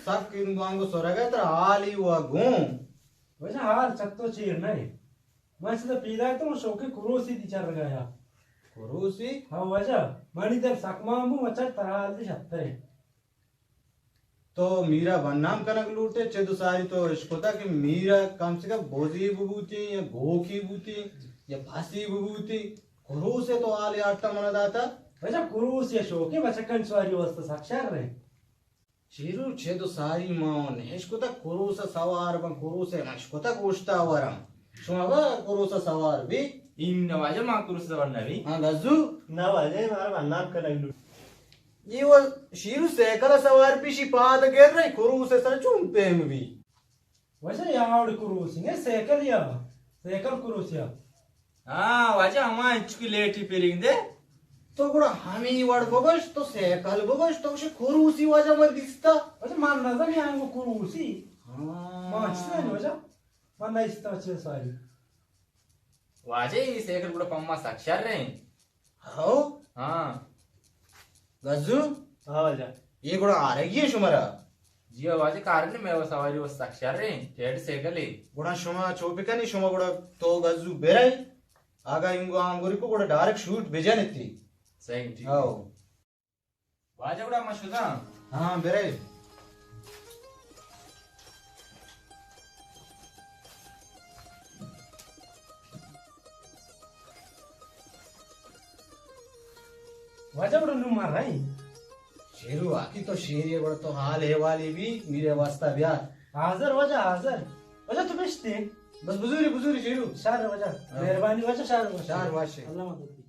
sak inguango soraga tra ali wa gum. वैसे हाल चत्तो चीर नहीं मैं सीधा पीदा है तो मैं शौके कुरोसी दी चल गया Kurusi हाँ वजह मनी देव सकमांबू मचा तराल दी छत्ते तो मीरा बननाम कनक लूटे चेदु सारी तो इसको था कि मीरा कम से कम भोजी बुबूती या गोखी बूती या फांसी बुबूती कुरुसे तो आले आट्टा मना दाता वैसे कुरोसी शौके बचकन स्वारी वस्त साक्षार रहे Chiru chedu sari maon eskuta kurusa sawar ban kuruse eskuta goshta waram shumaba kurusa sawar bi इन वाजा मां कुरुस वरना भी ha gazu ना वजह मारा बननाम कर लू iwo shiru sekala sawar pishi paada gerre kuruse sar chumpem bi वैसे यावड़ कुरोसी ने सेकल या सेकल कुरोसिया हाँ वाजा हमारे इचकी लेटी पेरिंग दे तो गुड़ा हामी वाड बगश तो sekal बगश तो उसे kurusi waja mar dista वैसे मान नजर नहीं आएंगे कुरोसी ha माचना नहीं वजह मान नहीं इस्ता अच्छे स्वारी वाजे इस एक बड़ा पम्मा साक्षार रहे hao हाँ gazu हाँ वजह ye गुड़ा आरेगी shumara जियो वाजे कारण में वो सवारी वो साक्षार रहे जेड से गले गुड़ा शुमा चोपिकनी शुमा गुड़ा तो gazu berai आगा इंगो आंगुरी को गुड़ा डायरेक्ट शूट भेजा नहीं सही ठीक आओ वाजे बड़ा मशुदा हाँ बेरे वजह बड़ा नू मार रही शेरू आकी तो शेर ये बड़ा तो हाल है वाली भी मेरे वास्ता ब्याह हाजिर वजह तुम्हें इस्ते बस बुजुरी बुजुरी शेरू शार वजह मेहरबानी वजह शार वजह शार वाशे अल्लाह मदद की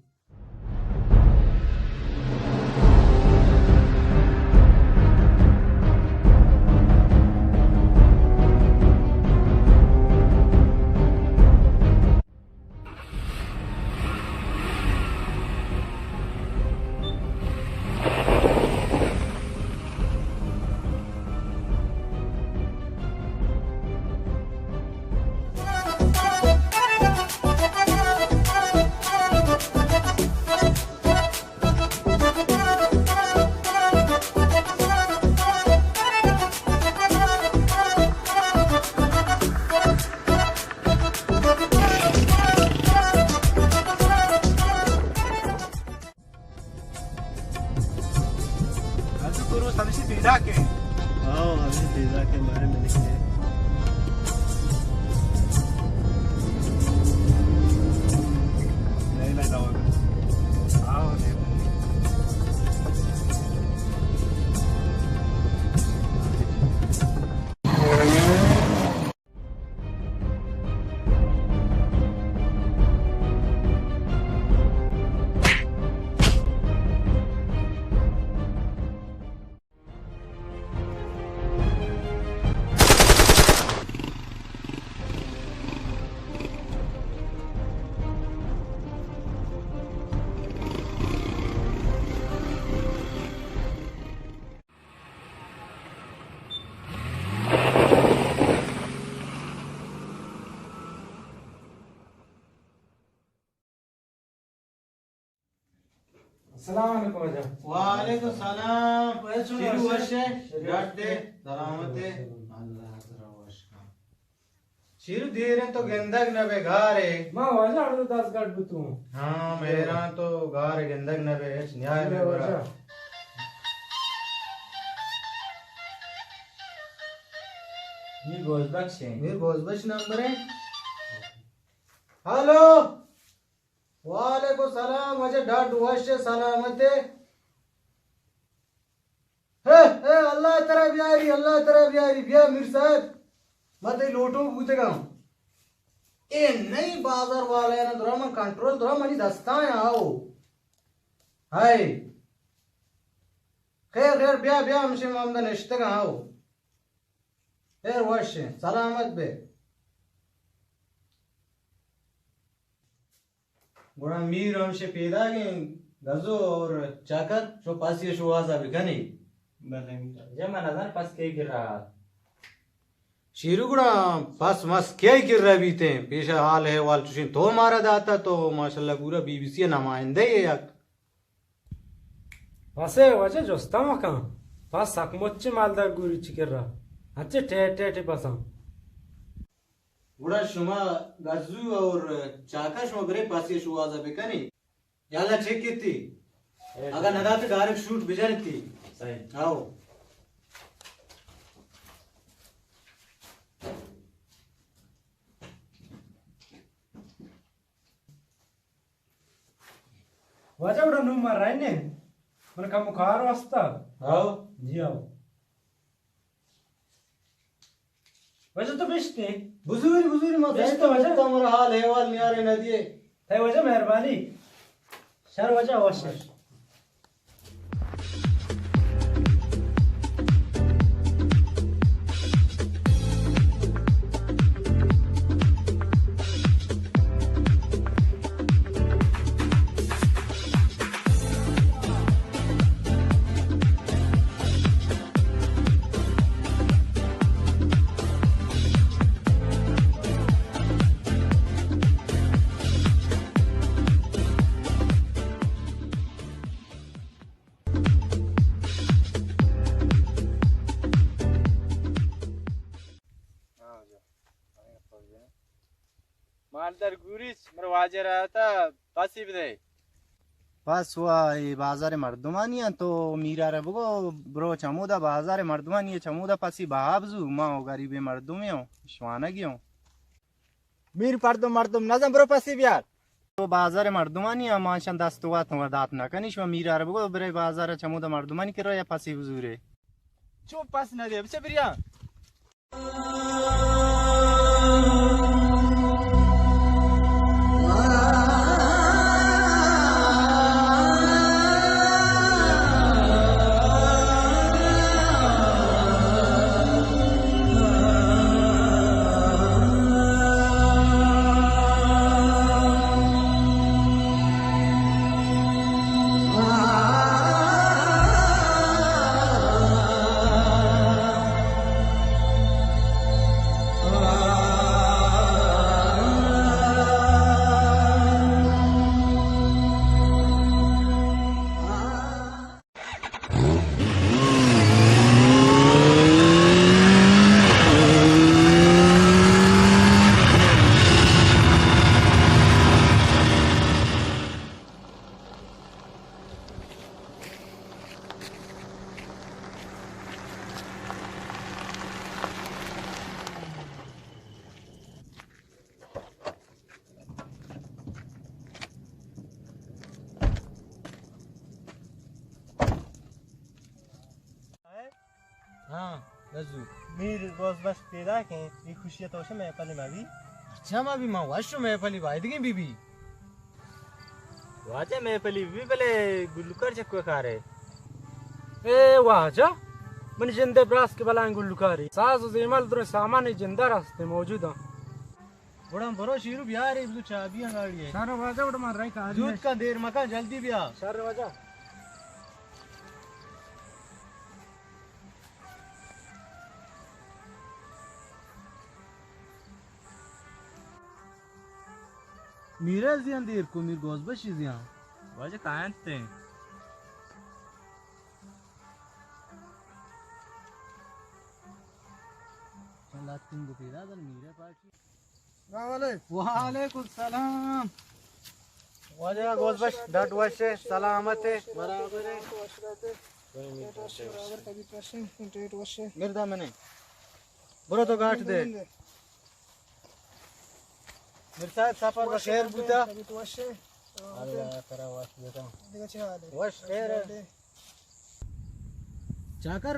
गुरु समझी दीदा के हाँ अभी पिज्जा के बारे में लिखे नहीं लगा होगा आओ अस्सलाम वालेकुम वजह वालेकुम सलाम शेरू वाशे डट दे सलामते अल्लाह जरा वाशका शेरू देरे तो गंदक न बे घारे मां वजह अड़ 10 गट बुतू हाँ मेरा तो घारे गंदक न बे न्याय में बरा ये गोजबक्श है मेरे गोजबश नंबर है हेलो वालेकुम सलाम वजह डट वाशे सलामते हे अल्लाह तेरा प्यारी बिया मीर साहब मत लोटो बूतेगा ए नहीं बाजार वाले ना दुरा मन कंट्रोल दुरा मनी दस्ता है आओ हाय खैर बिया हमसे मामदा नश्ते का आओ खैर वाशे सलामत बे गुड़ा मीर हमसे पैदा के गजो और चाकर जो पासी शुआजा बिकनी जब मैं नजर पास के गिर रहा शीरुगुड़ा बस मस क्या ही गिर रहे बीते पेशा हाल है वाल तुझे तो मारा दाता तो माशाल्लाह पूरा बीबीसी नुमाइंदे ये याक वसे वजह जोस्ता मका पास सकमोच्चे मालदार गुरी चिकर्रा अच्छे टे पसंद बुढ़ा शुमा गजू और चाका शुमा बरे पासी शुआजा बेकनी याला चेक किती अगर नदात डायरेक्ट शूट बिजनती सही आओ वजह उड़ा नू मार रहा है ने मन का मुखार वास्ता आओ जी आओ वजह तो बेचते बुजुरी मत बेस्ट ऐसे तो तो वजह। बता मेरा हाल हैवाल नियारे न दिए है वजह मेहरबानी सर वजह अवश्य मालदार गुरीच मर वाजे रहा था पासी बदे बस हुआ ये बाजार मर्दुमानिया तो मीरा रे बगो ब्रो चमूदा बाजार मर्दुमानिया चमूदा पासी बाबजू माँ गरीबे मर्दुमे हो श्वाना गियो मीर पर्दो मर्दम नजम ब्रो पासी बियार तो बाजार मर्दुमानिया माँ दस्तुआ तो दात ना कनिश मीरा रे बगो ब्रे बाजार चमूदा मर्दुमानी करो या पासी हुजूरे चुप पास न दे बसे बिरिया हाँ रजू मीर रोज बस पैदा के ये खुशियां तो मैं पले मावी अच्छा माँ भी माँ वाशो में पली वायदगी बीबी वाजे मैं पली भी पले गुलकर चक्को खा रहे ए वाजा मन जिंदे ब्रास के बलाएं गुल्लुकारी साज जेमल द्रो सामान जिंदा रास्ते मौजूद हैं बड़ा बरो शीरू बिहार है चाबी गाड़ी है सर वाजा उड़ा मार रहा है दूध का देर मका जल्दी भी आ सर वाजा मीरा जियान देर को मीर गोजबशी जियान वाजे कायन ते लातिन को पेदा दल मीरा पार्टी वालेकुम सलाम वाजा गोजबश डट वशे सलामत है बराबर है मिर्दा मैंने बरो तो गांठ दे मिर्सा सफर बखैर बुता अल्लाह तेरा वास बेटा वश खैर चाकर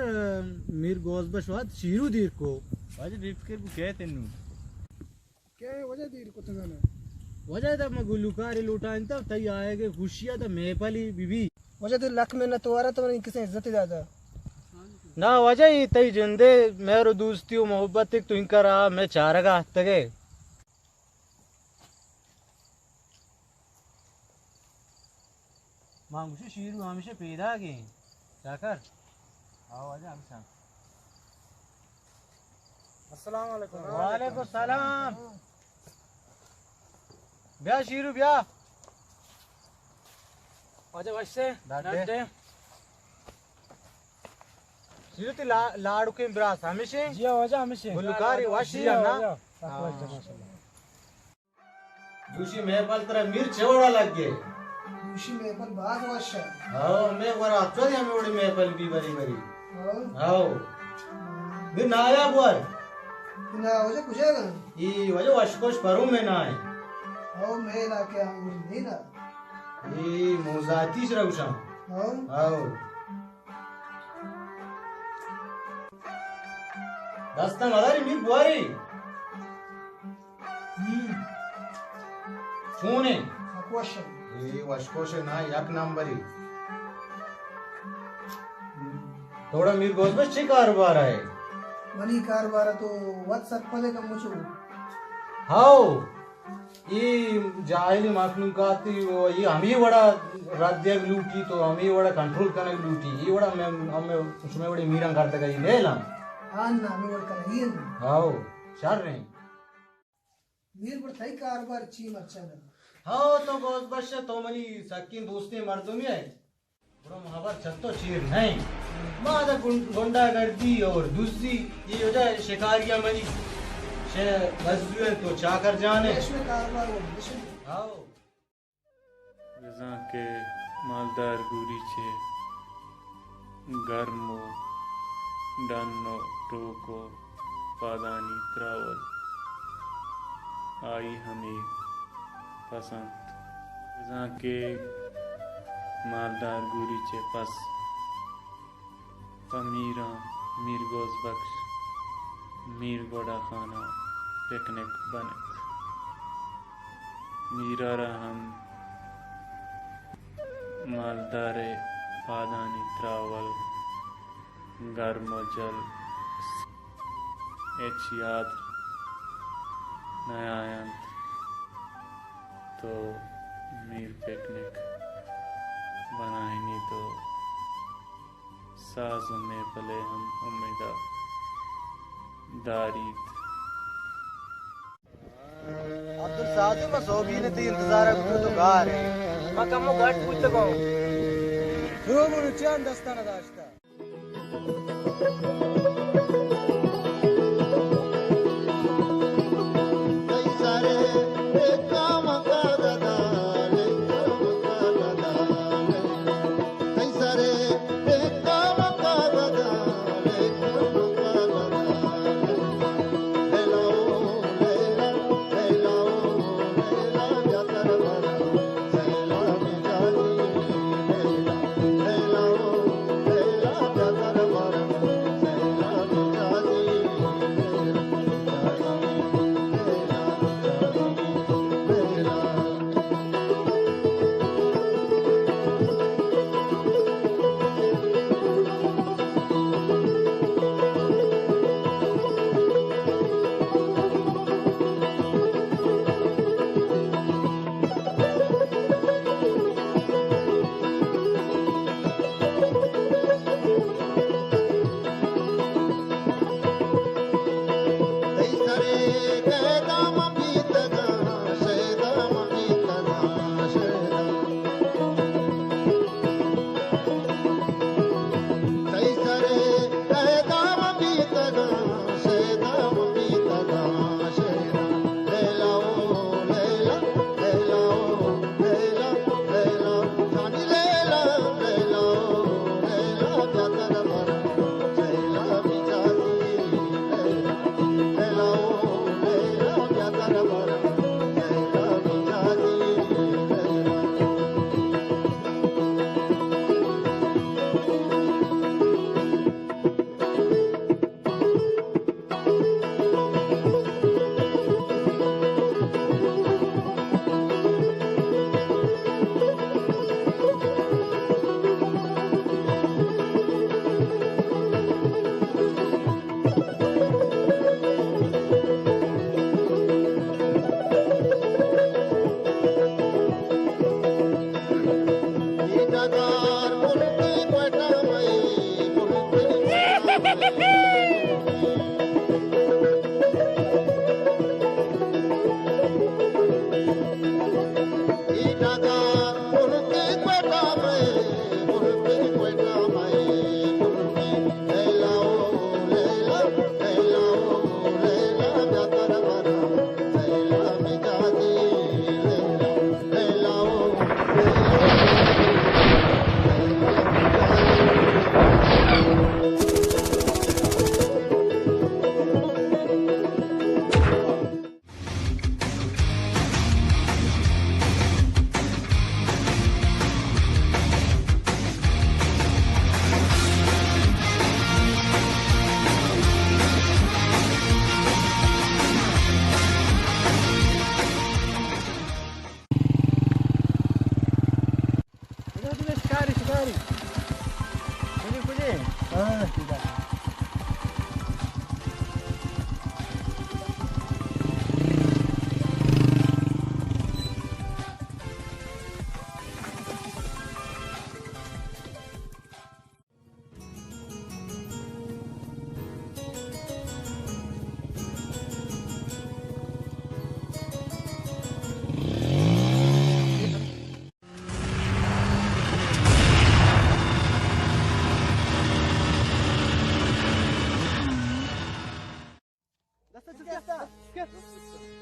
मीर गोजबश वाद शीरू दीर को वाजे डिप के बुके तेनु वजह तब मैं गुलुकारी लुटाइन तब तई आएगे खुशियां तो मेपली बीबी वजह तो लख में न तो आ रहा तो मैंने किसी इज्जत ही ज्यादा ना वजह ही तई जिंदे मेरो दोस्ती मोहब्बत तू इनका रहा मैं चारगा तगे मांगुशी शीरू हमेशा पैदा के चाकर आओ वजह हम सांग अस्सलाम वालेकुम वालेकुम सलाम ब्याह शीरू ब्याह वाजा वैसे डांट डांट दे। दे ये तो लाड़ू के ब्रास हमेशा जिया वजह हमेशा गुलकारी वाशी ना जोशी मैं पल तेरा मिर्च चवड़ा लग गए उसी में पर बात वाशा हां मैं वरा चोरी हमें ओड़ी मैं पल भी बरी बरी हां मैं ना आया बोल ना हो जा कुछ है ना ये वजह वाशकोश परू में ना है आओ मैं ला के आऊं नहीं ना ये मोजाती शराउशा आओ आओ दस्ता मदारी मीर बुआरी सुने वाशा ये वाशकोश ना एक नंबरी थोड़ा मीर गोस में शिकार बार है मनी कारबार तो WhatsApp पदे का मुझे हाउ ये जाहिली माखलूकाती वो ये हम ही बड़ा राज्य लूटी तो हम ही बड़ा कंट्रोल करने लूटी ये बड़ा मैं हमें उसमें बड़ी मीरा करते का ये ले ला आना मैं वर्क कर ये ना हाउ शार रहे मीर पर थाई कारबार ची अच्छा ना हाउ तो गोस बस तो मनी सकिन दोस्ती मर्दों में है बड़ा महावर छत्तो चीर नहीं मादा गुंडागर्दी और दूसरी ये हो जाए शिकारिया मनी शे गजवे तो चाकर जाने इसमें कारबार वो मिशन हाउ रजा के मालदार गुरी छे गर्मो डन्नो टोको पादानी त्रावल आई हमें पसंद रजा के मालदार गुरी छे पस पमीरा मीर गोस बख्श मीर गोड़ा खाना पिकनिक बने मीरा रहम मालदारे पादानी त्रावल गर्मो जल एच याद नयायंत तो मीर पिकनिक बनाएनी तो साज में पले हम उम्मीदा दारीत अब्दुल सादे में सोबी ने तो इंतजार कर तो गार है मैं कमो गाट पूछ तो कहूं शुरू में चांद दस्ताना दाश्ता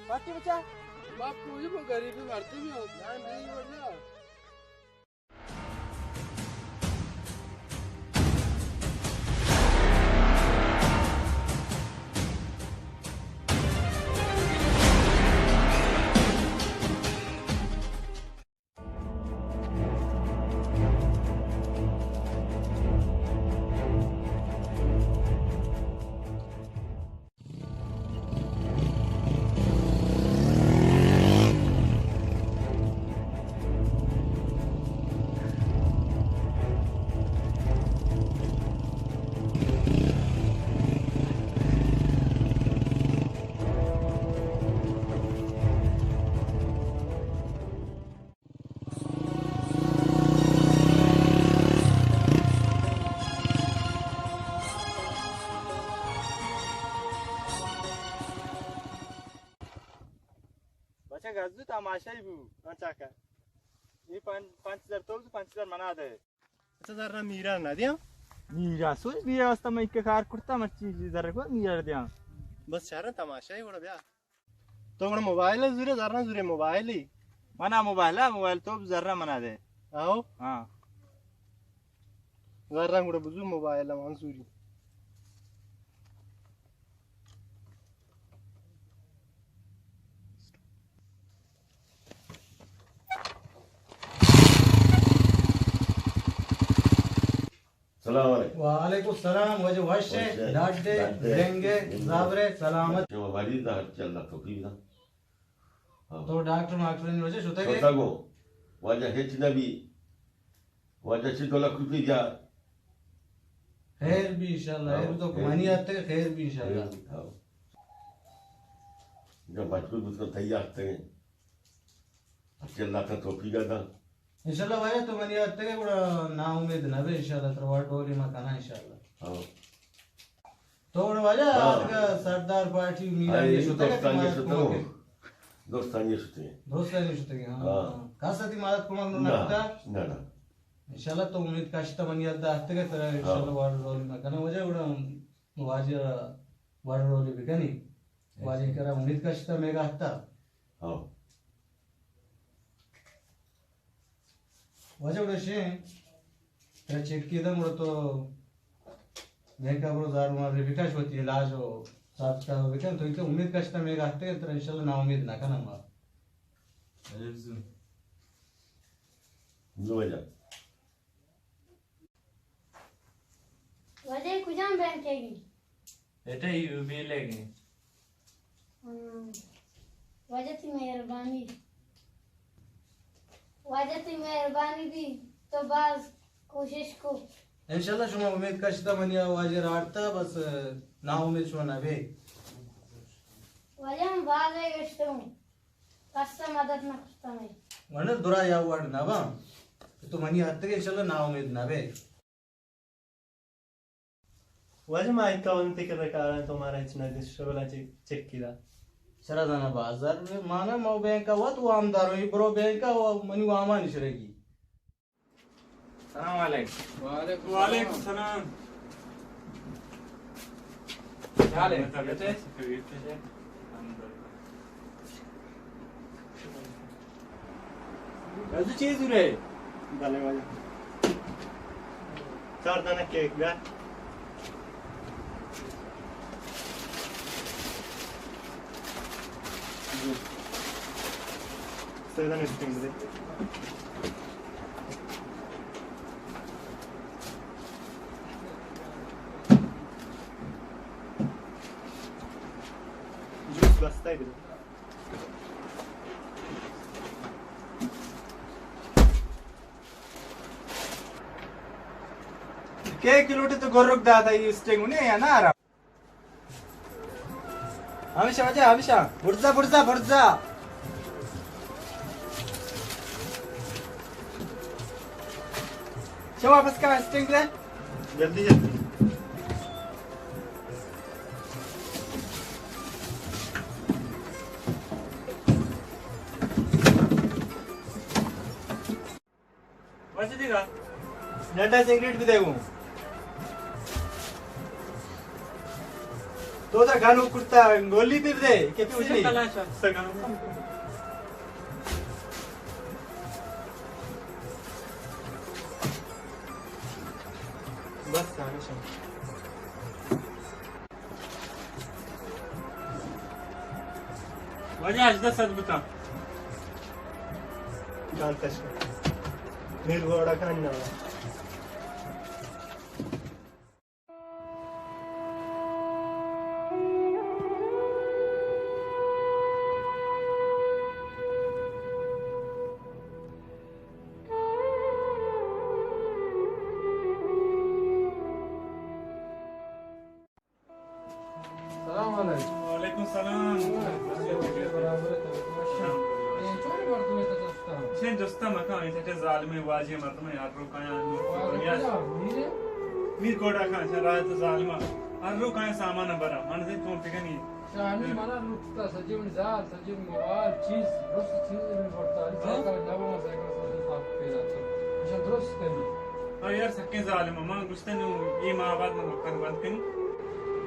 बाकी बच्चा बाप मुझे वो गरीबी मरती भी होता है नहीं बोलना बच्चा गजू तमाशा ही बू अच्छा का ये 5,000 तो 5,000 मना दे अच्छा जरा मीरा ना दिया मीरा सोच मीरा वास्ता मैं के कार कुर्ता मच्छी जरा को मीरा दिया बस चारा तमाशा ही बड़ा ब्या तो बड़ा मोबाइल है जुरे जरा जुरे मोबाइल ही मना मोबाइल तो जरा मना दे आओ हां जरा गुड़ा बुझू मोबाइल है मंसूरी वालेकुम सलाम वजह वशे डाडे देंगे जाबरे सलामत वाली दा चलना तो भी ना तो डॉक्टर ने वजह सुते के सोतागो वजह हेच नबी वजह से तो लख रुपये जा खैर भी इंशाल्लाह खैर तो कमानी आते हैं खैर भी इंशाल्लाह जब बचपन बुझकर तैयार आते हैं चलना था तो भी ना इंशाल्लाह वजह तो मनी आते हैं बड़ा ना उम्मीद ना बे इंशाल्लाह तरवा डोरी मकाना इंशाल्लाह हां तो वजह आज का सरदार पार्टी मीरा ये सुते के दोस्तानी सुते हां कासती मदद को मांगनो ना ना इंशाल्लाह तो उम्मीद काश्ता मनी आता आते के तरह इंशाल्लाह वार रोल मकाना वजह बड़ा वाजिया वार रोल बिकनी वाजिया करा उम्मीद काश्ता मेगा आता हां वजह बड़ा शे त्या चेक किया मुळे तो बैंक का बरो जार मार विकास होती इलाज हो साथ का विकास तो इनके उम्मीद काश्ता मेगा आते के तरह इंशाल्लाह ना उम्मीद ना का ना मार जो वजह वजह कुजाम बैंक हैगी बेटा यू भी लेंगे वजह थी मेहरबानी भी तो बाज कोशिश को इंशाल्लाह शुमा उम्मीद काश्ता मनी वाजिया राडता बस ना उम्मीद शुमा ना बे वजह हम बाज है गश्तो कष्ट मदद ना करता मैं वने दुरा या वाड ना बा तो मनी आते के इंशाल्लाह ना उम्मीद ना बे वजह माइक का उनते के कारण तुम्हारा इतना डिस्ट्रबल चेक किया सरादाना बाजार में माना मो बैंक का वत वो आमदार ही ब्रो बैंक का वो मनी वामा निशरेगी सलाम वालेकुम वालेकुम सलाम क्या ले बेटे कैसी चीज रे डाले वजह 4 दाना केक ब्या सेवन स्ट्रिंग दे जूस बस्ता है केक किलोटे तो गोरक दादा ये स्टिंग ने या ना रा हमेशा बुर्जा चलो वापस का स्टिंग ले जल्दी वैसे दिखा नटा सिगरेट भी देखूं तो तो उधर गानू कुर्ता गोली फिर दे के कुछ नहीं बस गाने सुन वजह आज तो सच बता जानते मेरे घोड़ा का ना वालेकुम सलाम sen dostum kan ite zalime waji mardum yar ro kan mir koda kan rahat zalima har ro kan saman bara man se tu tigani शानी माना लुटता सजीवन जाल सजीवन मोबाइल चीज रोज चीज में पड़ता है साइकिल नवा साइकिल से साफ पेला तो अच्छा दुरुस्त करनी हां यार सके zalima man gustan ye ma baad man kan band kani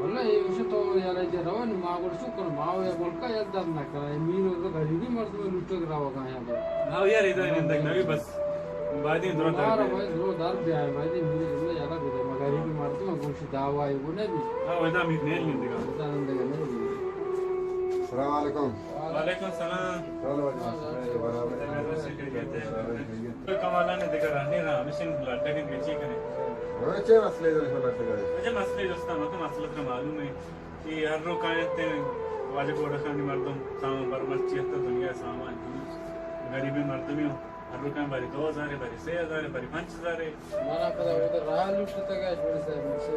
वल्ला ये विषय तो यार ये रवन मागोड शुक्र माव या बोलका याद ना करा मीनो तो गरीबी मर्द में लुट कर रहा होगा यहां पर हां यार इधर नहीं नवी बस बाद में दुरंत भाई दो दर दे आए भाई मेरे जो यार गुदे गरीबी मर्द में कुछ दावा है वो नहीं हां वदा मी नहीं लेंगे दान देगा नहीं अस्सलाम वालेकुम वालेकुम सलाम चलो तो कमाला ने देखा रहने ना मिशन ब्लड टेकिंग के करे वैसे मसले जो लगते हैं मुझे मसले दोस्ता मत मसला तो मालूम है कि हर रो कायते वाजे कोड़ा खानी मर्दम सामान पर मर्ची तो दुनिया सामान गरीबी मर्दम हो हर रो कान बारी 2000 बारी 6000 बारी 5000 माना पता वो तो राह लुटता का बड़े से मुझसे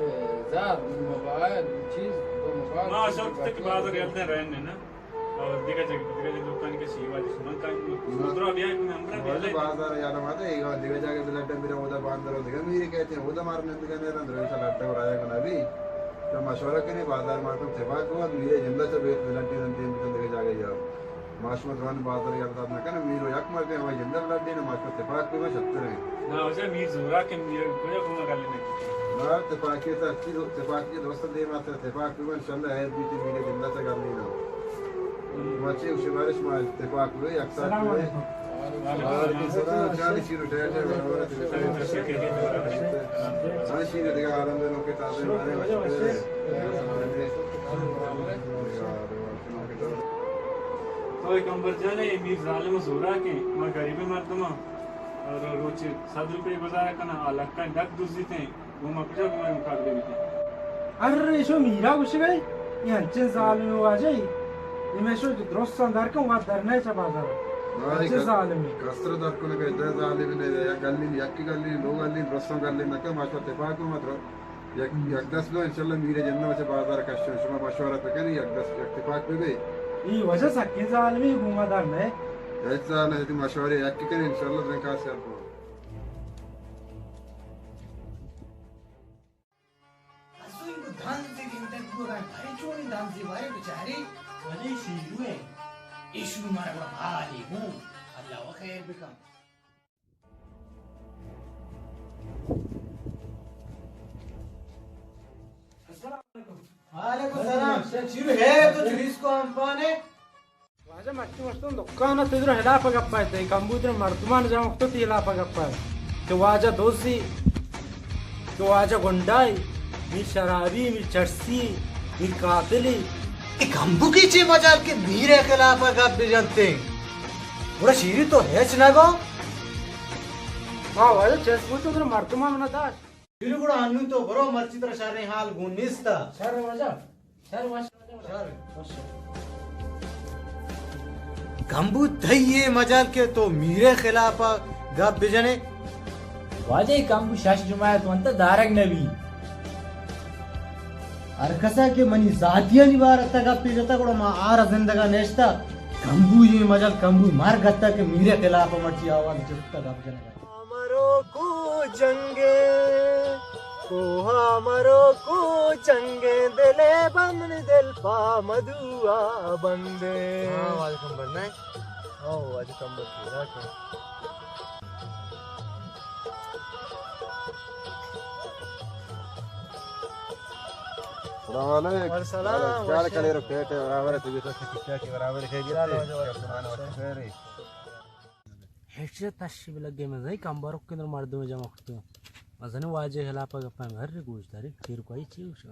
जार मोबाइल चीज तो मोबाइल मां शौक तक बाजार रहते रहने ना और दिखा दुकान के सीवा सुमन का दूसरा भी है हमरा भी बाजार यार माते ಈಗ ದಿಗ ಜಾಗ ಬಿಲಟ್ಟ ಬಿರ ಹೋದ ಬಾಂದರ ದಿಗ ಮೀರಿ कहते हैं होदा मारने दिगा ने रंद्र सा लट्ट और आया कना भी तो मशवरा कने बाजार मारतो तेबाक को मीरे जिंदा से बिलट्टी नंती दिगा जागे जा माशमत वन बाजार यार ता नकन मीरो यक मार के हवा जिंदा बिलट्टी ने माशमत तेबाक पे छत्तर है ना वजह मीर जोरा के मीर कोई घुमा कर लेने ना तेबाक के ता अच्छी तेबाक के दोस्त दे माते तेबाक पे इंशाल्लाह है बीते मीरे जिंदा से कर लेना बच्चे उसे बारिश में तेबाक हुए अक्सर हुए वालेकुम सलाम जानी शिरो टैटे बराबर है शिरो दिगा आराम दे लोग के ताजे मारे तो एक अंबर जाने मीर जालिम जोरा के मैं गरीबी मर्दमा और रोज 7 रुपए गुजारा करना अलग का डक दूसरी थे वो मकजा को मैं काट देते अरे शो मीरा कुछ गई ये अच्छे जालिम हो आ जाई ये मैं शो दुरुस्त अंदर का वहां डरने से बाजार अच्छे जालिम कसरत दर को के इधर जालिम ने या गल्ली यक्की गल्ली लोग गल्ली रस्सों गल्ली नका माशा तेबाक को मात्र एक 10 लो इंशाल्लाह मीरे जन्नत से बाजार का शुमा मशवरा पे करी एक 10 तेबाक पे गई ये वजह सके जालिम घुमादार ने ऐसा नहीं तो मशवरे यक्की करे इंशाल्लाह दिन का से आपको धान से गिनते पूरा भाई चोरी धान से भाई बेचारी वली शीरू है इशू मार भाई हूं अल्लाह व खैर बिकम वालेकुम सलाम शीरू है तो चुरीस को हम पाने वाजा मट्टी मस्त दुकान तिद्र हेला पगप्पा है कंबूतर मर्दमान जाओ तो तीला पगप्पा है तो वाजा दोसी तो वाजा गुंडाई मी शराबी मी चर्सी मी कातिली एक हमबू की ची मजाल के मीरे खिलाफ गप भी जानते बड़ा शीरी तो है ना गो हां वाजा चर्स तो मर्दमान ना दास शीरू కూడా అన్ను तो बरो मर्ची तर शारे हाल गुनिस्ता सर वाजा गंबू दइए मजाल के तो मीरे खिलाफ गप भी जाने वाजे कंबू शाश जुमायत वंत दारग नबी अरकसा के मनी जातिया निवार तक पिजता को मा आर जिंदगा नेस्ता कंबू ये मजल कंबू मार गत्ता के मीरे खिलाफ मर्ची आवाज जत्ता गप जने हमरो को जंगे दिले बंद दिल पा मधुआ बंदे हां वाज कंबर ने ओ वाज कंबर पूरा के वालेकुम सलाम क्या करे रो पेट बराबर तुझे तो क्या के बराबर है ये ಹೆಚ್ಚು ತಶಿ ಬೆಳಗ್ಗೆ ಮಜೈ ಕಂಬಾರಕ್ಕಿಂದ್ರ ಮಾಡಿದ್ವಿ ಜಮ ಹೋಗ್ತೀವಿ ಮಜನೆ ವಾಜೆ ಹೆಲಾಪಾಗಪ್ಪ ಹರ್ರಿ ಗೂಜ್ದಾರಿ ತೀರ್ಕೊಯ್ ಚೀವ್ ಶಿವ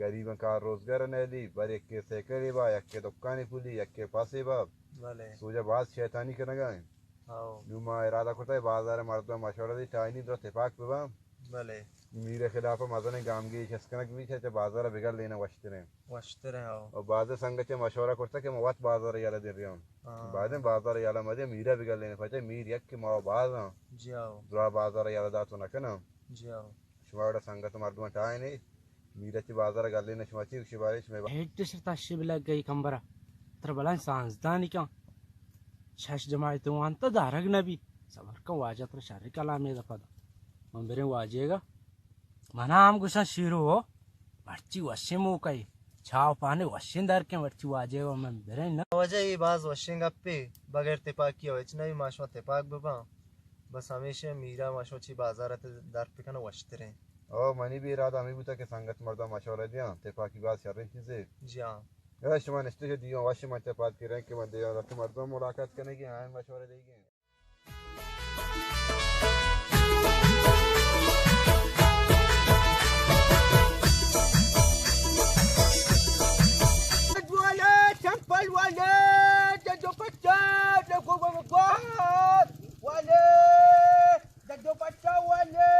गरीबन का रोजगार नहीं बर एक के सेकरी बा एक के दुकानी पुली एक के पासे बा भले सोजा बात शैतानी करना गए आओ नुमा इरादा करता है बाजार मर्दों मशवरा दी टाइनी दो इत्तेफाक पे बा भले मेरे खिलाफ मदन गांव की शस्कनक भी है बाजार बिगड़ लेना वश्तरे आओ और बाद संग से मशवरा करता कि मवात बाजार याला दे रही हूं बाद में बाजार याला मजे मीरा बिगड़ लेने पड़े मीर एक के माव बाज जाओ दुआ बाजार याला दा तो ना कना जाओ शुमाड़ा संगत मर्दों टाइ नहीं मीराची बाजार गालेने शुमाची शिबारिश में ಹೆಚ್ಚು ತಶಿ ಬೆಳಗ್ಗೆ ಕಂಬರ ತರ ಬಲನ್ ಸಾಂಸ್ದಾನಿ ಕ್ಯಾ ಶಶ್ ಜಮಾಯಿತು ಅಂತ ದಾರಗ್ ನಬಿ ಸಬರ್ का वाजा तर शारी कला में दफा मन बेरे वाजेगा मना हम गुसा शिरो हो मर्ची वशे मो कई छाव पाने वशिंदार के मर्ची वाजेगा मन बेरे न वजह ये बाज वशिंग पे बगैर तेपाक की होच नहीं माशो तेपाक बाबा बस हमेशा मीरा माशो ची बाजार ते दार पे कना वश्तरे ओ मनी भी इरादा हमें भी के संगत मर्दा मशवरा दिया तेपा की बात कर रही थी जी हां यार शुमा नस्ते के दियो वाशी मत बात कर रहे हैं कि बंदे यार तो मर्दों मुलाकात करने की आए मशवरा देंगे वाले चंपल वाले जो बच्चा देखो वाले जो बच्चा वाले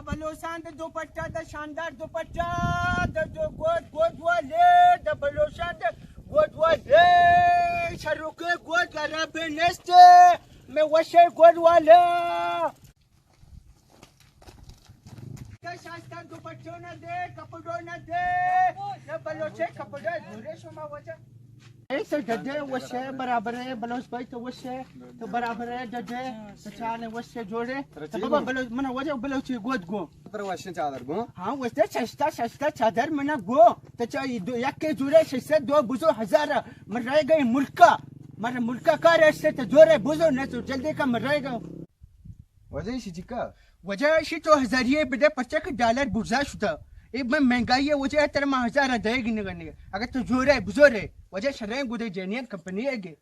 बलोसान दुपट्टा द शानदार दुपट्टा जो गोद वाले द बलोसान गोद वाले शरुके गोद लराबे नेस्ट में वशे गोद वाले का शास्त्र दुपट्टो न दे कपड़ो न दे न बलोचे कपड़ा धुरे शोमा वजह ऐसे गड्ढे वशे बराबर है बलोच भाई तो वशे तो बराबर है गड्ढे तो चाने वशे जोड़े तो बाबा बलोच मना वजह बलोच गोद गो पर वशे चादर गो हां वशे सस्ता चादर मना गो तो चा एक के जोड़े से दो बुझो हजार मर रह गए मुल्का का ऐसे तो जोड़े बुझो न तो जल्दी का मर रहेगा वजह शिचिका वजह शी तो हजारिये बदे $50 डॉलर बुझा शुदा एक में महंगाई है वजह तेरे में हजार देगी निगने अगर तो जोरे बुझोरे वजह शरे गुदे जेनियन कंपनी है गे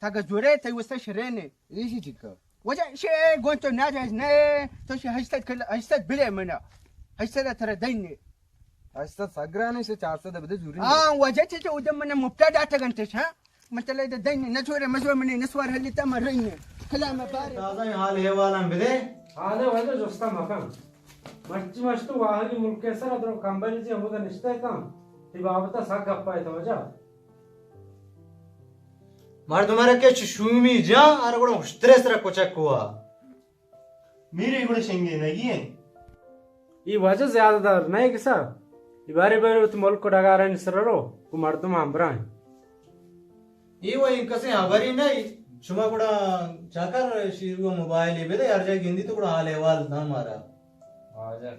तागा जोरे ते वस्ता शरे ने ये शिचिका वजह शे गोन तो ना जाज ने तो शे हस्ता बिले मना हस्ता तेरे दैने हस्ता सगराने से 400 बदे जुरी हां वजह ते उदम मने मुफ्ता डाटा गंते छा मतलब इधर दैने न जोरे मजो मने नसवार हली तम रहीने खला में बारे दादा हाल है वाला बिदे ಆದೆ ವೈದ ಜೋಸ್ತಾ ಮಕಂ ಮಚ್ಚಿ ಮಸ್ತು ವಾಹಗಿ ಮುಲ್ಕೇಸರ ಅದ್ರ ಕಂಬನಿ ಜಿ ಹೋದ ನಿಶ್ಚಯ ಈ ಬಾಬತ ಸಾಕಪ್ಪ ಆಯ್ತು ಮಜಾ मार तुम्हारे के चुशूमी जा अरे बड़ा स्ट्रेस रा कोचा कुआ मेरे बड़े शेंगे नहीं है ಈ ವಜ ಜ್ಯಾದಾದಾರ್ ನೈ ಕಿಸ ಈ ಬಾರಿ ಬಾರಿ ಉತ್ ಮುಲ್ಕ ಡಗಾರನ್ ಸರರೋ ಕು ಮರ್ದಮ ಅಂಬ್ರಾನ್ ये वो इनकसे हमारी नहीं शुमा बड़ा जाकर शिरगो मोबाइल ले बेदे यार जा गिंदी तो बड़ा हाल हवाल ना मारा आजा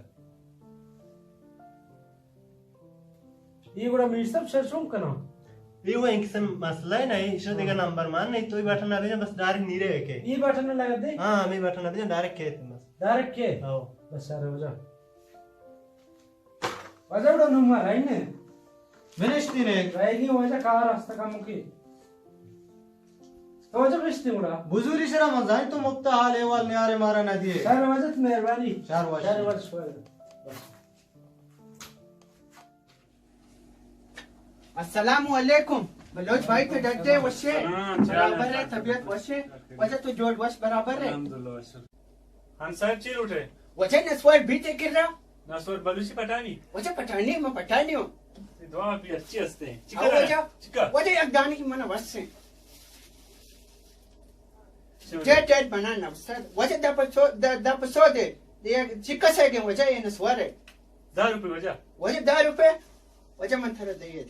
ये बड़ा मीर सब शर्षों कनो ये वो इनकसे मसला है नहीं इसे देगा नंबर मान नहीं तो ही बैठा ना ले बस डायरेक्ट नीरे के ये बैठा ना लगा दे हां मैं बैठा ना दे डायरेक्ट के बस डायरेक्ट के आओ बस सारे वजा वजा बड़ा नुमा राइने मिनिस्ट्री ने राइनी वजा कार रास्ता का मुकी तो वजह रिश्ते मुड़ा बुजुरी शरा मजाई तो मुक्ता हाल हवाल न्यारे मारा ना दिए चार वजह मेहरबानी चार वर्ष अस्सलाम वालेकुम बलोच भाई तो डरते वशे बराबर है तबीयत वशे वजह तो जोड़ वश बराबर है हम साहब चिल उठे वजह नस्वार बीते गिर रहा नसवर बलूची पटानी वजह पठानी मैं पठानी हूँ दुआ भी अच्छी हंसते हैं वजह एक दाने की मना वश से जेट बनाना वजह दप सो दे ये चिक्का से के वजह ये नस्वार है ₹10 वजह $10 वजह मन थरा दे ये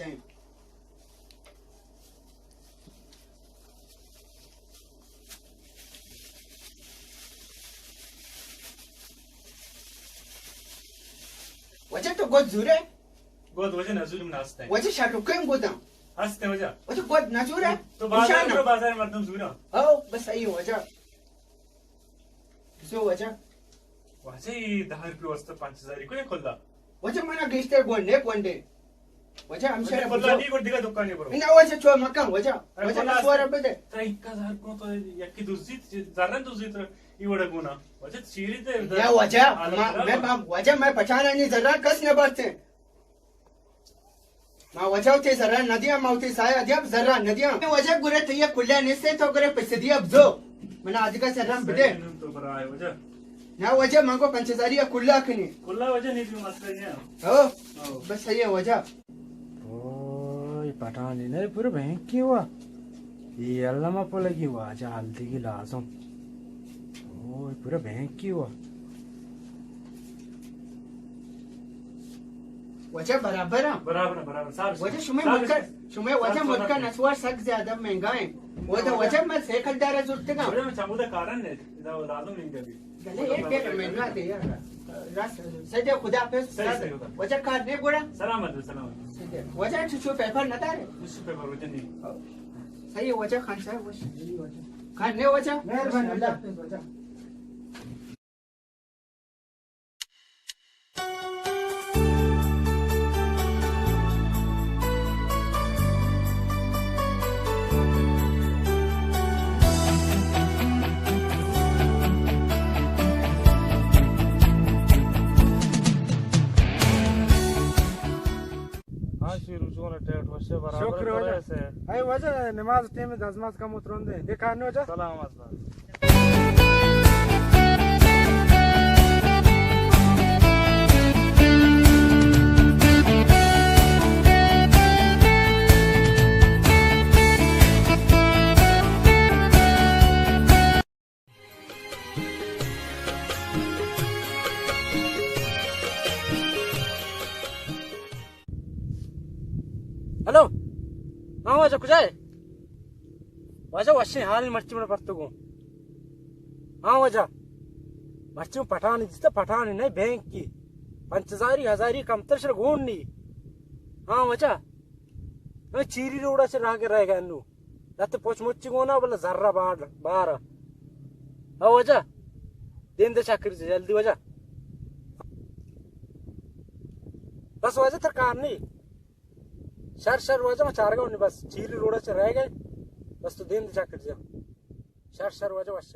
वजह तो गोद जुरे गोद वजह नजूर में नाचते हैं वजह शारुकन गोदाम हंसते वजह वजह गोद नजूर है तो बाजार मर्दम जुरा ओ बस सही वजह सो वजह वजह 10 रुपये वाजता 5000 को खोलला वजह मना गेस्टर गोंडे गोंडे वजह आमच्या खोलला नी कोण दिगा दुकान आहे बरोबर ina वजह छो मका वजह नसवार बदे तर 1000 को तो यकी दुसरी जरा दुसरी तर इवडा गुना वजह चिरी ते या वजह मैं वजह मैं पहचाना नहीं जरा कस ने बरते मां वजह ते जरा नदिया मावती साया अदिया जरा नदिया वजह गुरे ते कुल्ला ने से तो करे पैसे दिया अब जो मना अधिका सरम बदे तो बरा आहे वजह ना वजह मांगो 5000 कुल्ला कनी कुल्ला वजह नहीं भी मस्त है हो बस सही है वजह ओय पठानी नहीं पूरे बैंक की हुआ ये अल्लाह मा पोलगी हुआ आजा हल्दी की लाजम ओय पूरे बैंक की हुआ वजह बराबर है बराबर साहब वजह शुमे वजह मुदका नसवार सक ज्यादा महंगा है वो तो वजह मैं से खरीदार जुटते का मैं चाहूंगा कारण है इधर लालू नहीं कभी गले एक डेढ़ महंगा दे यार रास सजे खुदा पे वजह कार्ड ने गोड़ा सलामत वजह छुछो पेपर नता रे उस पेपर वजह नहीं सही है वजह खान साहब वजह खान ने वजह मेहरबान अल्लाह पे वजह शुक्र वजह है वजह नमाज टाइम में दजमाज कम उतरन दे देखा ने वजह सलामत हेलो हाँ वजह कुछ है वजह वशी हाल मर्ची में पड़ते को हाँ वजह मर्ची में पठानी जिससे पठानी नहीं बैंक की 5000 कमतर से घून नहीं हाँ वजह मैं चीरी रोड़ा से रह के रहेगा अन्नू लते पोच मोची को ना बोला जर्रा बाहर हाँ वजह दिन दे चाकरी से जल्दी वजह बस वजह तर काम नहीं शर वजह मैं चार गाँव नहीं बस चीरी रोड़ा से रह गए बस तो दिन जाकर जा शर वजह वश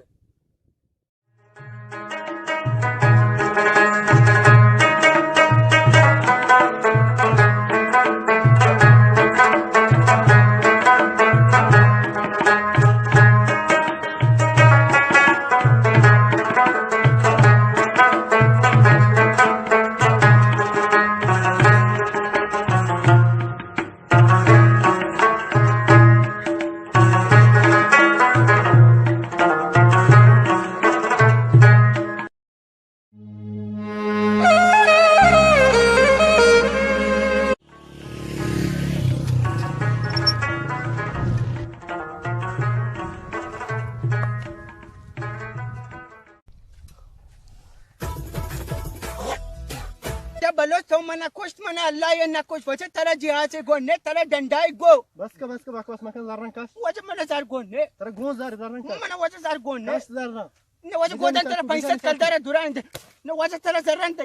बलो तो मना कुछ मना अल्लाह या ना कुछ वजह तेरा जिहाज से गोने तेरा डंडाई गो बस का बकवास मका जारन का वजह मना जार गोने तेरा गो जारन का मना वजह जार गोने जारन ने वजह गोदन तेरा पैसा कलदार दुरान दे ने वजह तेरा जरन दे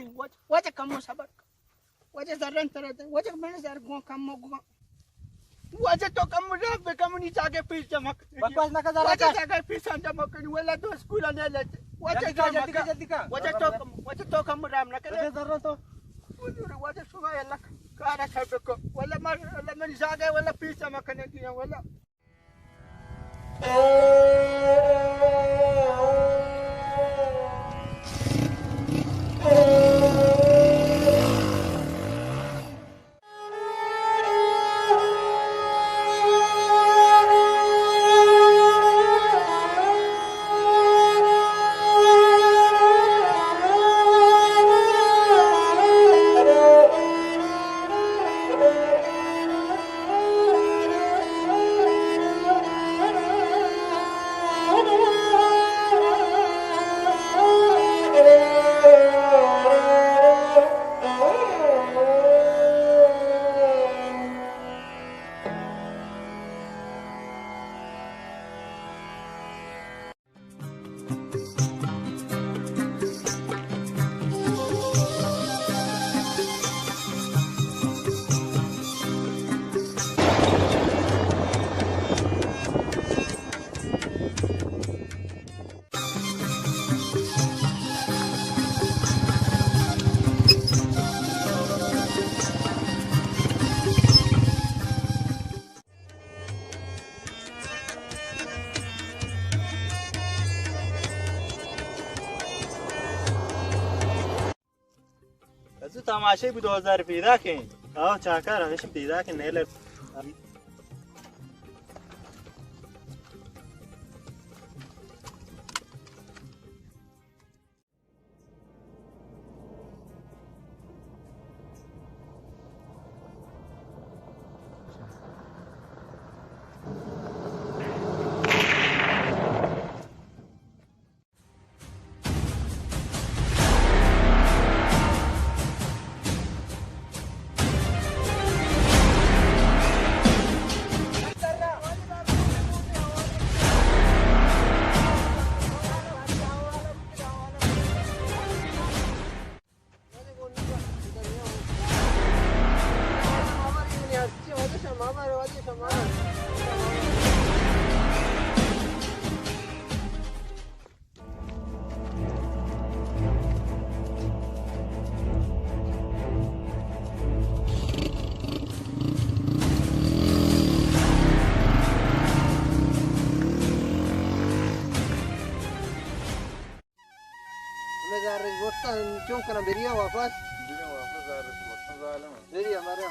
वजह कम सबर वजह जरन तेरा दे वजह मना जार गो कम गो वजह तो कम रब कम नी जाके पीस चमक बकवास ना का जरा वजह जाके पीस चमक वाला तो स्कूल ने लेते जल्दी का वजह तो कम राम ना करे जरन तो वजह सुबह अल्लाह कारा खाबे को वला मन जागे वला पीछे मकने दिया वला तमाशे भी 2000 रुपये रखे आओ चाकर हमेशा पिज़्ज़ा के नहीं ले क्यों करना बेरिया वापस वापस बेरिया हमारे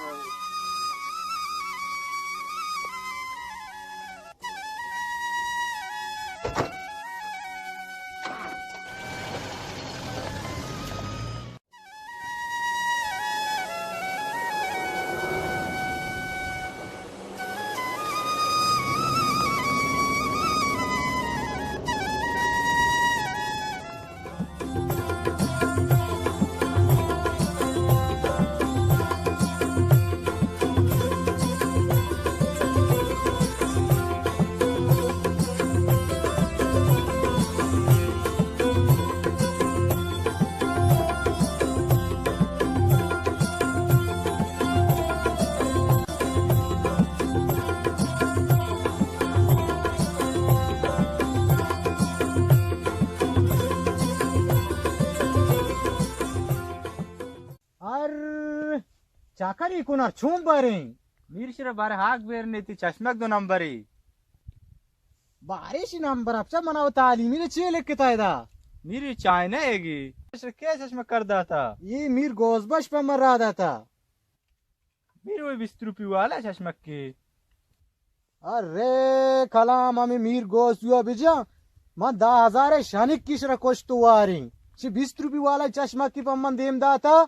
चाकरी कुनार छूम बारे मीरशिरा बारे हाक बेर नेती चश्मक दो नंबरी बारिश नंबर अपचा मनाव तालीमी ने चे लिख किताय दा मीरी चाय न एगी क्या चश्मा कर दा था ये मीर गोजबश पे मर रहा था मीर वो 20 रुपये वाला चश्मक के अरे कलाम हमें मीर गोस हुआ बिजा मां 10,000 शानिक किशरा कोश तो वारी 20 रुपये वाला चश्मा की पम्मन देम दा था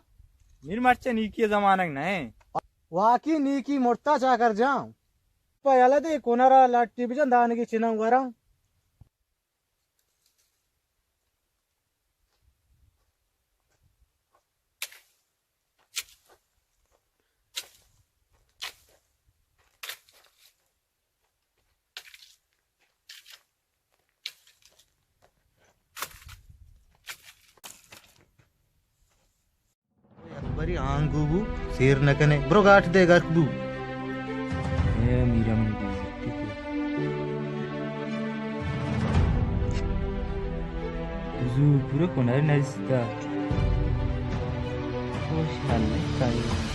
मीर मर्चे नीकी जमानक नहीं वाकी नीकी मोटा चाकर जाऊं पहले दे कोनारा लाटी बिजन दान की चिन्ह वरा बरी आंगूबू शेर नकने ब्रो गाठ दे गरबू ये मीरा मुझे जू पूरे कोनारे नजता खुश हाल काई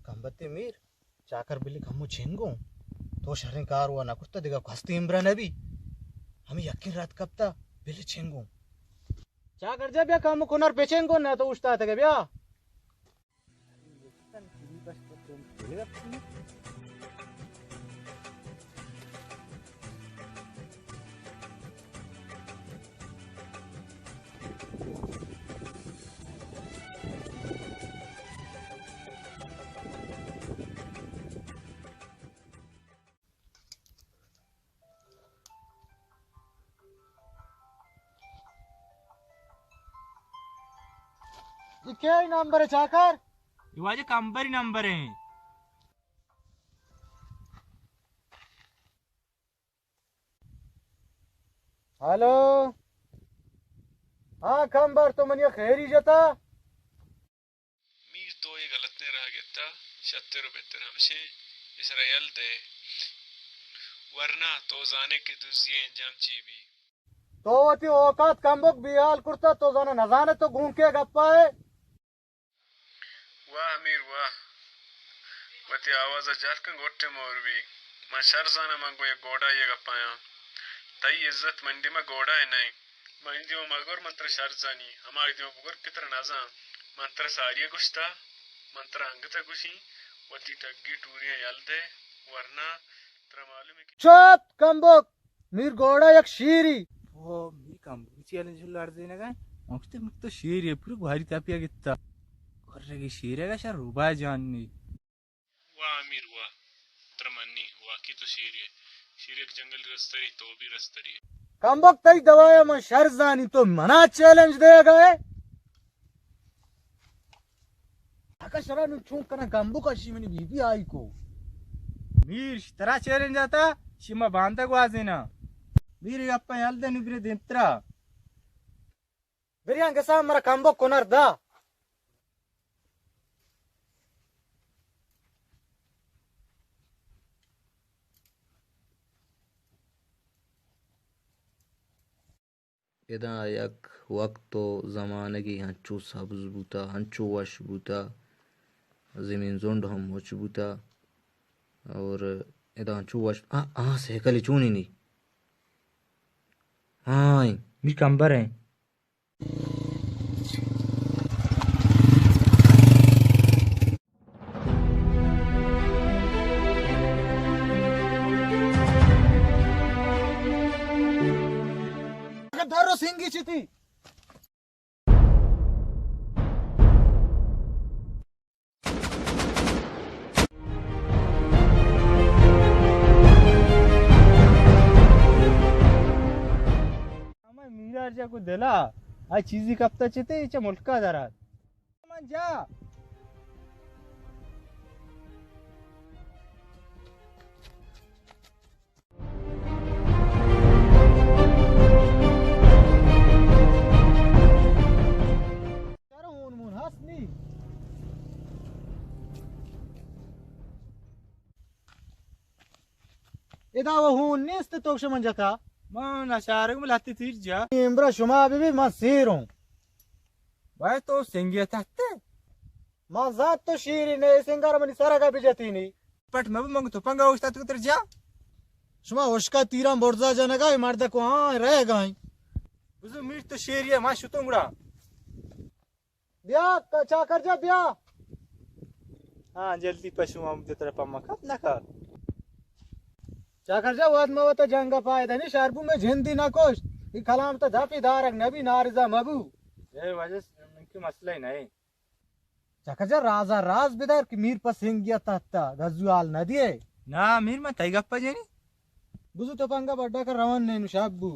कंबत्ते मीर चाकर बिल्ली कम्मू छेंगो तो शर्रिकार हुआ ना कुत्ता देगा खस्ती इमरान अभी हमें यकीन रात कब था बिल्ली छेंगो चाकर जब या कम्मू कोनर बेचेंगो ना तो उठता था क्या ये क्या नंबर है चाकर ये वाजे कंबरी नंबर है हेलो हाँ कंबर तो मनिया खैरी जता मीर तो ये गलत ने रह गया 70 रुपए तेरा हमसे इसराइल दे वरना तो जाने के दूसरी अंजाम चीबी तो वती औकात कमबुक बिहाल कुर्ता तो जाना नजाने तो घूम के गप्पा है। वाह अमीर वाह वती आवाज जार का गोटे मोर भी मैं शर जाना मंगो ये गोड़ा ये गप्पाया तई इज्जत मंडी में गोड़ा है नहीं मंडी में मगर मंत्र शर जानी हमारी दियो बुगर कितर नजा मंत्र सारिया गुस्ता मंत्र अंगता गुशी वती टग्गी टूरिया यलदे वरना तेरा मालूम है चुप कमबुक मीर गोड़ा एक शीरी ओ मी कंबू चैलेंज लड़ देना का मस्त मस्त शेर है पूरा भारी तापिया कितना कर रही शेर है का शार रुबा जाननी वाह अमीर वाह तरमन्नी वाकी तो शेर एक जंगल रस्तरी तो भी रस्तरी कमबुक तई दवाया मैं शर जानी तो मना चैलेंज देगा है आका शरा नु छू कना कमबुक अशी मनी बीबी आई को मीर तरह चैलेंज आता शिमा बांधा को आज ना मीर अप्पा यालदे नुबिरे देंत्रा बिरियांग सा मरा कमबुक कोनर दा इदा यक वक्त तो ज़माने की हंचू सब्ज बूता हंचू वश बूता ज़मीन जोंड हम वश बूता और इदा हंचू वश से कली चूनी नहीं हाँ मीर कंबर है धरो सिंगी चिती मीरा जा को दिला आ चीजी कपता चेते इचा मुल्का दरात मन जा इदा वो हूं नेस्त तो शमन जाता मन अशारग में लाती तीर जा इम्ब्रा शुमा भी मैं सीर हूं भाई तो सिंगिया ताते मां जात तो शीरी ने सिंगार मनी सारा का बिजती नहीं पट मैं मंग तो पंगा उस्ता तो तेरे जा शुमा उसका तीरा बोर्जा जाने का मर्द को हां रह गई बुझो मीर तो शेरिया मां शुतुंगड़ा ब्याह का चा कर जा ब्याह हां जल्दी पशु हम तेरे पम्मा कब ना का चाकर जा वाद मवत जंगा फायदा नहीं शारबू में झिंदी ना कोश ई कलाम तो धापी दारक नबी नारिजा मबू ये वजह इनकी मसला ही नहीं चाकर जा राजा राज बिदार की मीर पर सिंगिया तत्ता गजुआल नदिए ना मीर में तई गप्पा जेनी बुझु तो पंगा बड्डा कर रवन ने नुशाबू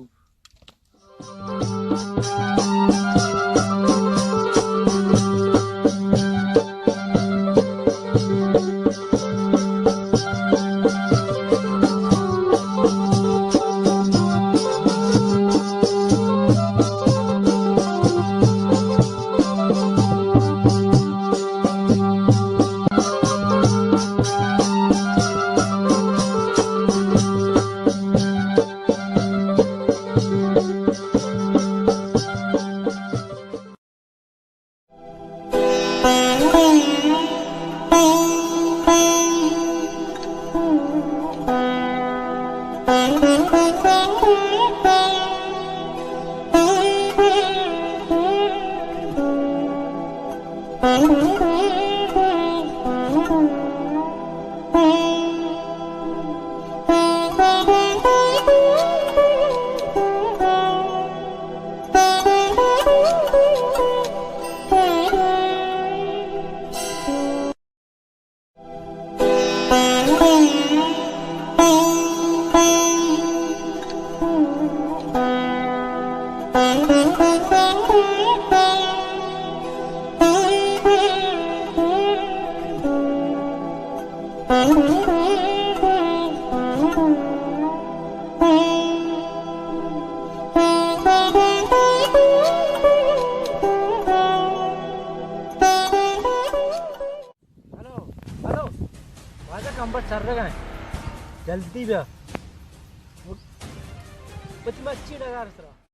जल्दी बे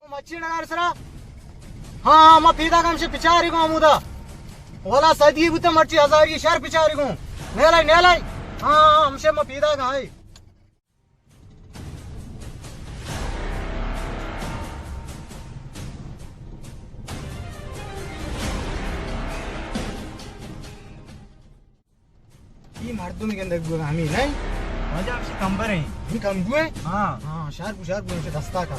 मच्छी नगार सरा हाँ मैं पीदा काम से पिछारी को मुदा वाला सदी बुते मच्छी हजार की शहर पिछारी को नेलाई हाँ हमसे मैं पीदा का है ये मर्दों के अंदर गुआ हमी नहीं वजह आपसे कंबर है ये कम हुए हाँ शहर से दस्ता का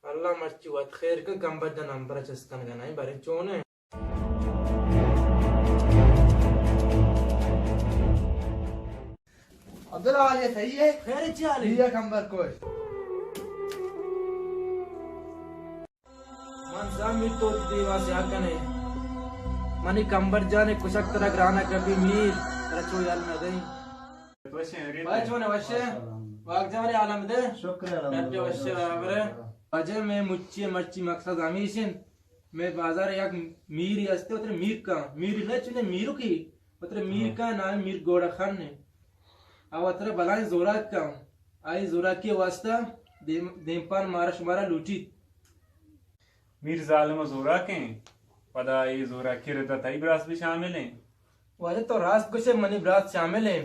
अल्लाह मर्ची वत खैर का गंबर द नंबर चस्कन गनाई बारे चोने अब्दुल्ला वाले सही है खैर चाल लिया कंबर को मन जामी तो देवा से आकने मनी कंबर जाने कुशक तरह ग्राना कभी मीर रचो याल में दे भाई चोने वशे वाग जाने आलम दे शुक्र नटे वशे आवरे अजय में मुच्ची मर्ची मकसद हमीशिन मैं बाजार याक मीर यस्ते उतरे मीर का मीर न चुने मीरू की उतरे मीर का नाम मीर गोड़ा खान ने अब उतरे बलाएं जोरात का आई जोरात के वास्ता देमपान मारा शुमारा लूटी मीर जालिम जोरा के पदा ये जोरा की रदा तई ब्रास भी शामिल हैं वाले तो रास कुछ मनी ब्रास शामिल है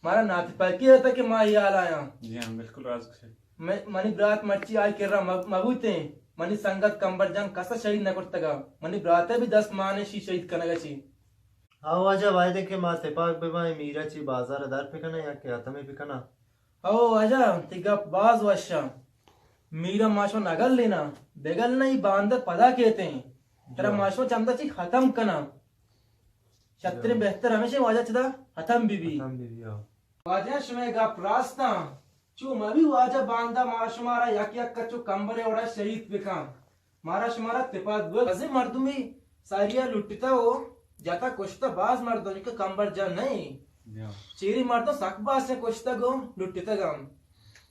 मारा नाती पाकी रहता कि माँ ये आलाया जी हाँ बिल्कुल राज कुछ मनी ब्रात मर्ची आई कर रहा मबूते मनी संगत कंबर जंग कसा शहीद न करतगा मनी ब्राते भी 10 माने शी शहीद कनगा ची आओ आजा वायदे के माते पाक बेबाई मीरा ची बाजार दार पिकना या के आतमे पिकना आओ आजा तिगा बाज वशा मीरा माशो नगल लेना बेगल नहीं बांदर पदा कहते हैं तेरा माशो चमदा ची खत्म कना छत्री बेहतर हमेशा वाजा चदा खत्म बीबी वाजा शमेगा प्रास्ता चू मवी वाजा बांदा माशुमारा यक यक कचू कंबरे ओड़ा शहीद बिका मारा शुमारा तिपात बुल अजी मर्दुमी सारिया लुटता हो जाता कुछता बाज मर्दों का कंबर जा नहीं चेरी मर्दों सकबा से कुछता गो लुटता गम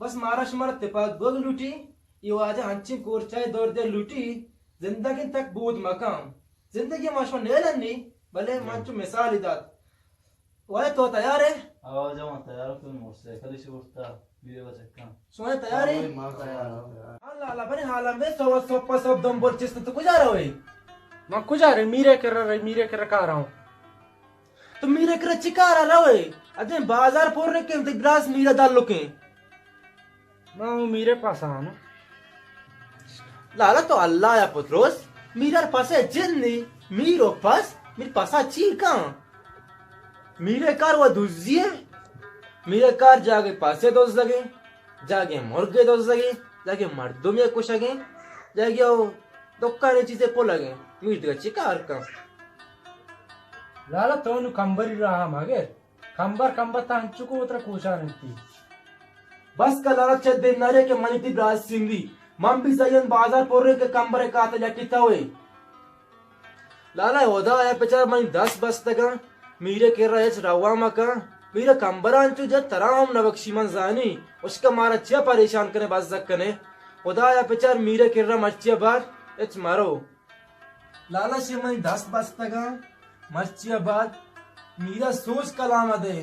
बस मारा शुमारा तिपात बुल लुटी ये वाजा हंची कोरचाई दौर दे लुटी जिंदगी तक बूद मकाम जिंदगी माशो नेलनी भले मंचू मिसाल इदात वह तो तैयार है आओ जाओ तैयार हो तुम मोटरसाइकिल से उठता वीडियो का चक्का सोए तैयार है मां तैयार लाला बने हाला में सब दम बोल चिस्त तो कुछ आ रहा है मैं कुछ आ रहे मीरे कर रहा हूँ तो मीरे कर चिकार आ रहा है अरे बाजार पोर रहे के ग्रास मीरा डाल लो के मैं मेरे पास आ ना लाला तो अल्लाह या पुत्रोस मीरा पास है जिन्नी मीरो पास मेरे पास चीका मेरे कार वो दूसरी मेरे कार जाके पासे दोस्त लगे जाके मुर्गे दोस्त लगे जाके मर्दों में कुछ लगे जाके वो दुकान चीजें पो लगे मीट का चिकार का लाला तो नु कंबरी रहा मागे कंबर तांचु को उतर कोशा नहीं बस का लाला चद दिन नरे के मनी थी ब्राज सिंधी मम भी सयन बाजार पोरे के कंबरे का त लटिता हुए लाला होदा आया बेचारा मनी 10 बस तक मीरे के रहे रवा मका मीरा कंबरांचु जब तराम नबक्षी मन जानी उसका मारा च्या परेशान करे बस जक कने होदा आया बेचार मीरे के रहा मर्चिया बार एच मारो लाला से मनी 10 बस तक मर्चिया बाद मीरा सोच कलाम दे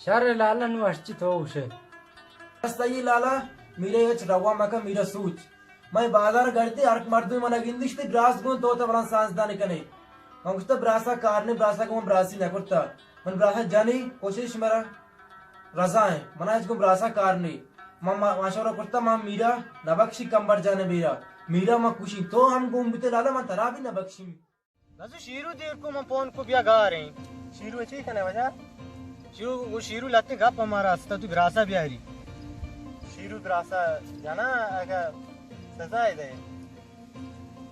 शर लाला नु अर्चित हो उसे सही लाला मीरे एच रवा मका मीरा सोच मैं बाजार गड़ते हर मर्द में गिंदिश ते ग्रास गुण तो बड़ा सांसदान कने हम तो ब्रासा कारने ब्रासा को ब्रासी न करता मन ब्रासा जानी कोशिश मेरा रजा है मना इसको ब्रासा कारने मम्मा माशवरा करता मां मीरा नबक्षी कंबर जाने मीरा मां खुशी तो हम घूमते लाला मां तरा भी नबक्षी नजु शीरू देर को मैं फोन को बिया गा रहे शीरू अच्छी कने वजह शीरू वो शीरू लाते गप हमारा हस्ता तू ग्रासा भी आ रही शीरू ग्रासा जाना अगर सजा है दे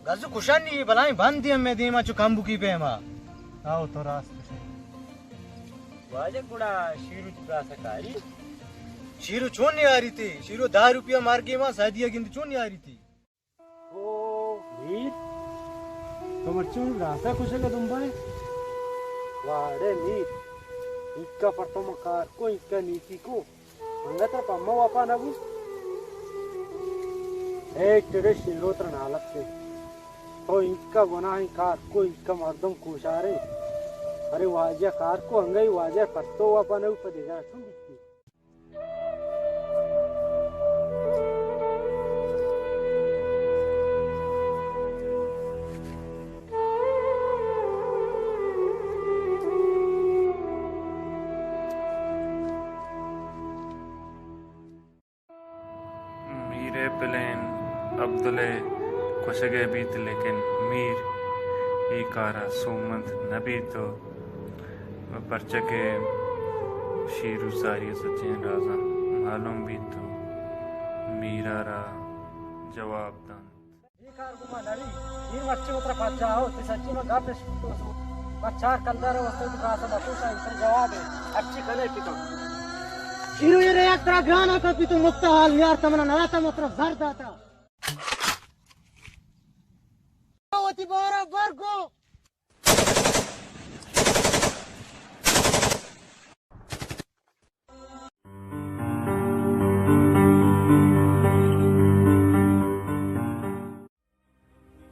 गजु कुशन नहीं भलाई बंद दिया मैं देमा चु कांबू की पे मा आओ तो रास वाजे गुड़ा शीरू चुका सकारी शीरू चोन नहीं आ रही थी शीरू 10 रुपया मार के मां शादिया गिंद चोन नहीं आ रही थी ओ मीर तो मर्चू रासा कुछ का तुम भाई वाड़े मीर इक्का पट्टो मकार को इक्का नीति को अंगता पम्मा वापा नबू एक तेरे शिलोत्र नालक से तो इनका गुनाह कार को इनका मर्दम कोशारे अरे वाजिया कार को अंगई वाजिया पत्तो अपन ऊपर देगा तुम दिखती मीरे प्लेन अब्दुल्ले खुशगे बीत लेकिन मीर ई कारा सोमंत नबी तो पर्चे के शीरू सारी सच्चे राजा मालूम भी तो मीरा रा जवाब दान ये कार गुमा नड़ी ये मच्छी उतर पाचा हो ते सच्ची में गाप तो अच्छा कलदार वस्तु की रासा बकुसा इसे जवाब है अच्छी कले पितो शीरू ये एक तरह गाना का पितो मुक्त हाल यार तमना नराता मत्र भर दाताOti bara bargo.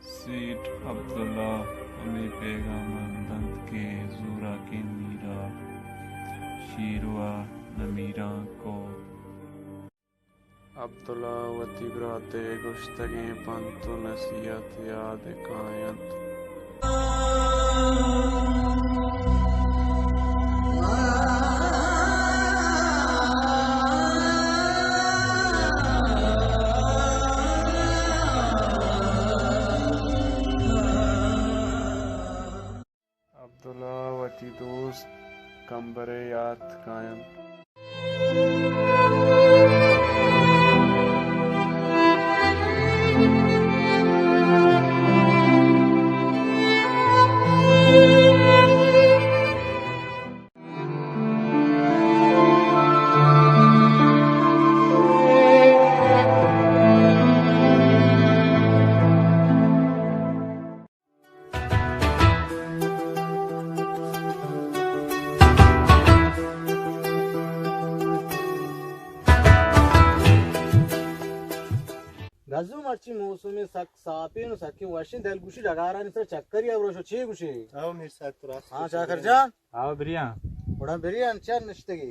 Seat Abdullah Ali पैगाम दंत के जूरा के मीरा शीरुआ नमीरा को अब्दुल्ला वती ब्राते गुश्तगे पंतु नसीहत याद कायंत अब्दुल्ला वती दोस्त कंबरे याद कायंत गजू मर्ची मौसमी सक सापीन सकी वशिन दल गुशी डगारा नि सर चक्कर या ब्रोशो छे गुशी आओ मेरे साथ तो रास हां चा कर जा आओ ब्रिया बड़ा बेरी अंचर नश्तगी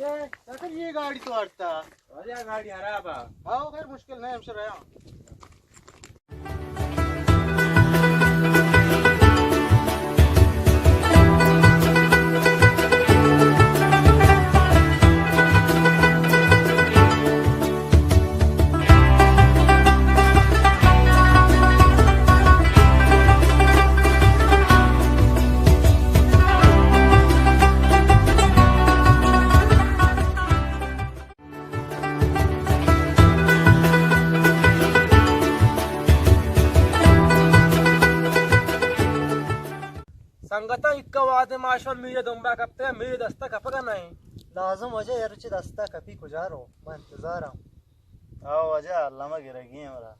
ये अगर ये गाड़ी तो हटता वाजा गाड़ी खराब है। हाँ खैर मुश्किल नहीं हमसे रहा संगता इक्का वादे माशवा मेरे दुंबा कपते मेरे दस्ता कपगा नहीं लाजम वजह यार चे दस्ता कभी गुजारो मैं इंतजार हूँ आओ वजह अल्लाह में गिरेगी हमारा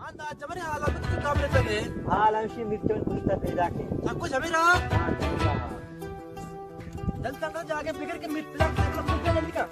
आज जबरे हालात में काम ले चले हाल हमशी मिर्चन कुस्ता पैदा के सब कुछ हमें रहा जल्द तक जाके फिकर के मिर्च लग जल्दी का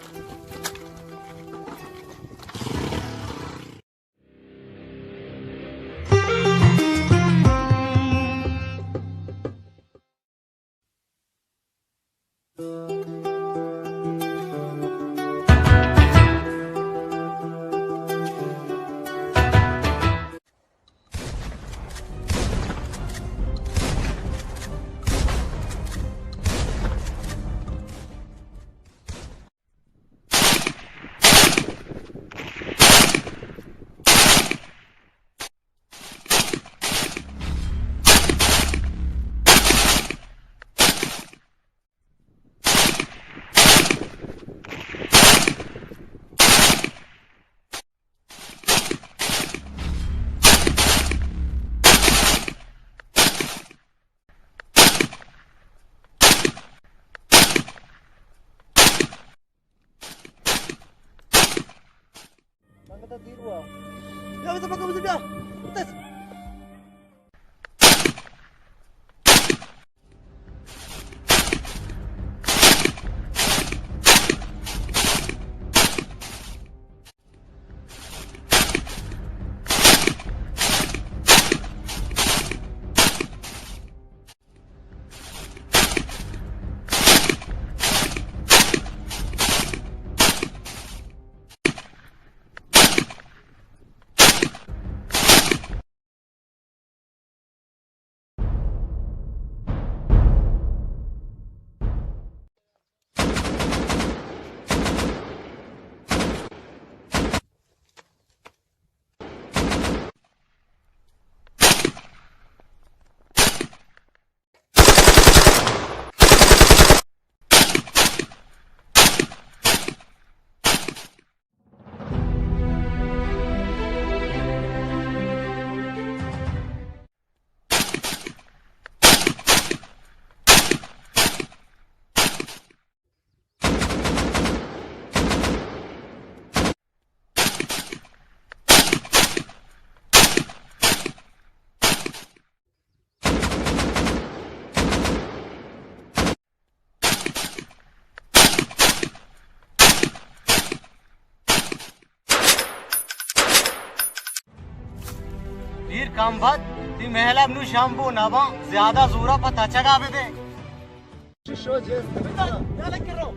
संगता तीर हुआ या तो पक्का मुझे क्या तीर काम बाद ती महला नु शंभू नाबा ज्यादा जोरा पता चढ़ा दे शो जे या लग कर रहा